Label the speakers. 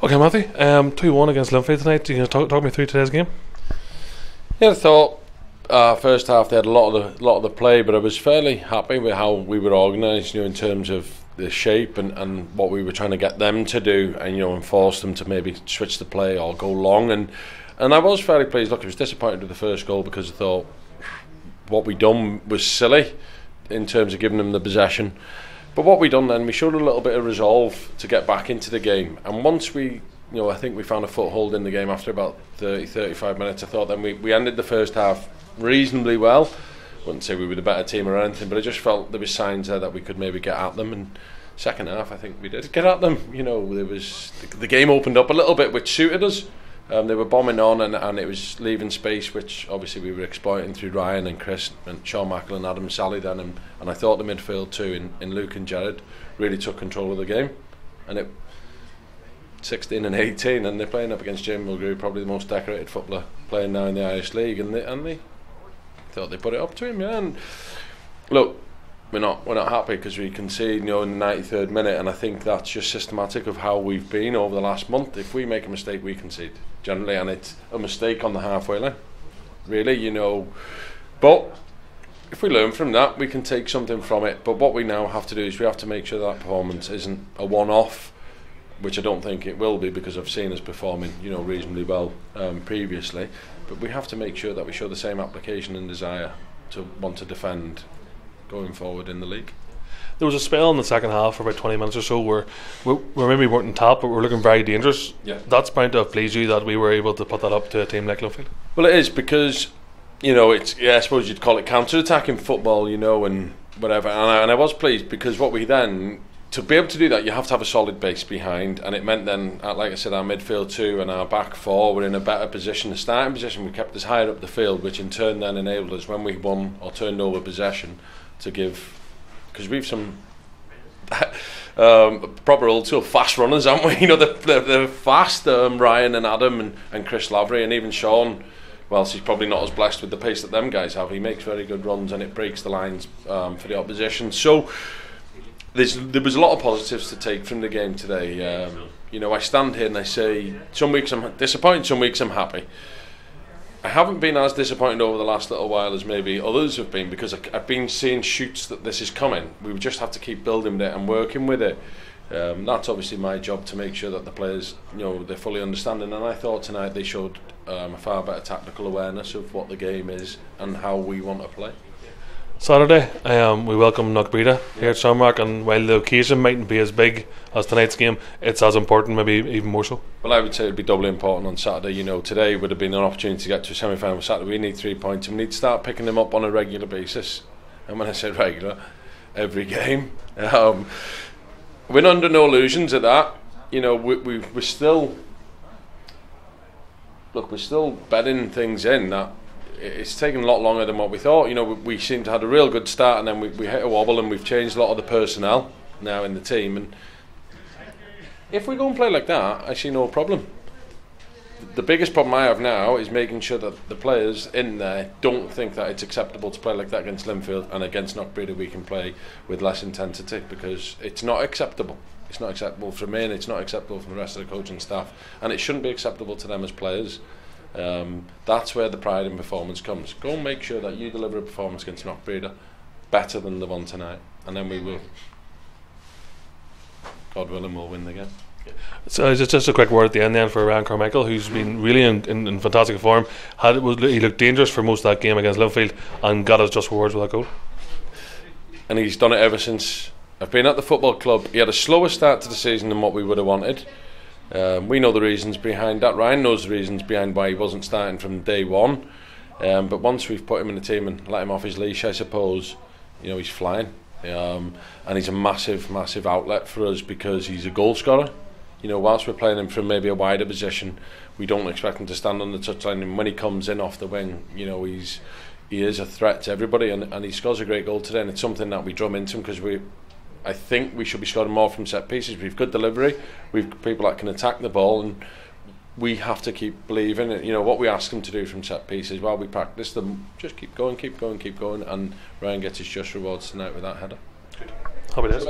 Speaker 1: Okay, Matthew. 2-1 against Linfield tonight. You can talk me through today's game.
Speaker 2: Yeah, I thought first half they had a lot of the play, but I was fairly happy with how we were organised. In terms of the shape and what we were trying to get them to do, and force them to maybe switch the play or go long. And I was fairly pleased. Look, I was disappointed with the first goal because I thought what we done was silly in terms of giving them the possession. But what we done then, we showed a little bit of resolve to get back into the game. And once we, I think we found a foothold in the game after about 30-35 minutes. I thought then we ended the first half reasonably well. Wouldn't say we were the better team or anything, but I just felt there was signs there that we could maybe get at them. And second half, I think we did get at them. There was the game opened up a little bit, which suited us. They were bombing on, and it was leaving space, which obviously we were exploiting through Ryan and Chris and Sean Mackle and Adam Sally then. And I thought the midfield too, in Luke and Jared, really took control of the game. And it 16 and 18, and they're playing up against Jim Mulgrew, probably the most decorated footballer playing now in the Irish League, and they thought they put it up to him. Yeah, and look, we're not happy because we concede, in the 93rd minute, and I think that's just systematic of how we've been over the last month. If we make a mistake, we concede generally, and it's a mistake on the halfway line, really, But if we learn from that, we can take something from it. But what we now have to do is we have to make sure that performance isn't a one-off, which I don't think it will be, because I've seen us performing, reasonably well previously. But we have to make sure that we show the same application and desire to want to defend going forward in the league.
Speaker 1: There was a spell in the second half for about 20 minutes or so where we maybe weren't in top, but we're looking very dangerous.
Speaker 2: Yeah.
Speaker 1: That's bound to have pleased you that we were able to put that up to a team like Linfield.
Speaker 2: Well, it is, because it's, I suppose you'd call it counter-attacking football, and whatever. And I was pleased because what we then, to be able to do that, you have to have a solid base behind, and it meant then, like I said, our midfield two and our back four were in a better position. The starting position, we kept us higher up the field, which in turn then enabled us, when we won or turned over possession, to give, because we've some proper old school fast runners, haven't we? They're fast, Ryan and Adam and Chris Lavery, and even Sean, whilst he's probably not as blessed with the pace that them guys have, he makes very good runs, and it breaks the lines for the opposition. So there was a lot of positives to take from the game today. I stand here and I say, some weeks I'm disappointed, some weeks I'm happy. I haven't been as disappointed over the last little while as maybe others have been, because I've been seeing shoots that this is coming. We just have to keep building it and working with it. That's obviously my job, to make sure that the players, they're fully understanding. And I thought tonight they showed a far better tactical awareness of what the game is and how we want to play.
Speaker 1: Saturday, we welcome Knockbreda here at Shamrock, and while the occasion mightn't be as big as tonight's game, it's as important, maybe even more so.
Speaker 2: Well, I would say it'd be doubly important on Saturday. Today would have been an opportunity to get to a semi-final. Saturday we need 3 points, and we need to start picking them up on a regular basis. And when I say regular, every game. We're under no illusions at that. We're still bedding things in that. It's taken a lot longer than what we thought. We seem to have had a real good start, and then we hit a wobble, and we've changed a lot of the personnel now in the team. And if we go and play like that, I see no problem. The biggest problem I have now is making sure that the players in there don't think that it's acceptable to play like that against Linfield, and against Knockbreda we can play with less intensity, because it's not acceptable. It's not acceptable for me, and it's not acceptable for the rest of the coaching staff, and it shouldn't be acceptable to them as players. That's where the pride in performance comes. Go and make sure that you deliver a performance against Knockbreda better than the one tonight, and then we will, God willing, we'll win the game.
Speaker 1: So just a quick word at the end then for Ryan Carmichael, who's been really in fantastic form. He looked dangerous for most of that game against Linfield, and got us just rewards with that goal.
Speaker 2: And he's done it ever since I've been at the football club. He had a slower start to the season than what we would have wanted. We know the reasons behind that. Ryan knows the reasons behind why he wasn't starting from day one. But once we've put him in the team and let him off his leash, I suppose, he's flying. And he's a massive outlet for us, because he's a goal scorer. Whilst we're playing him from maybe a wider position, we don't expect him to stand on the touchline. And when he comes in off the wing, he is a threat to everybody. And he scores a great goal today, and it's something that we drum into him, because I think we should be scoring more from set pieces. We've good delivery, we've people that can attack the ball, and we have to keep believing it. What we ask them to do from set pieces, while we practice them, just keep going, and Ryan gets his just rewards tonight with that header.
Speaker 1: Good. Happy days.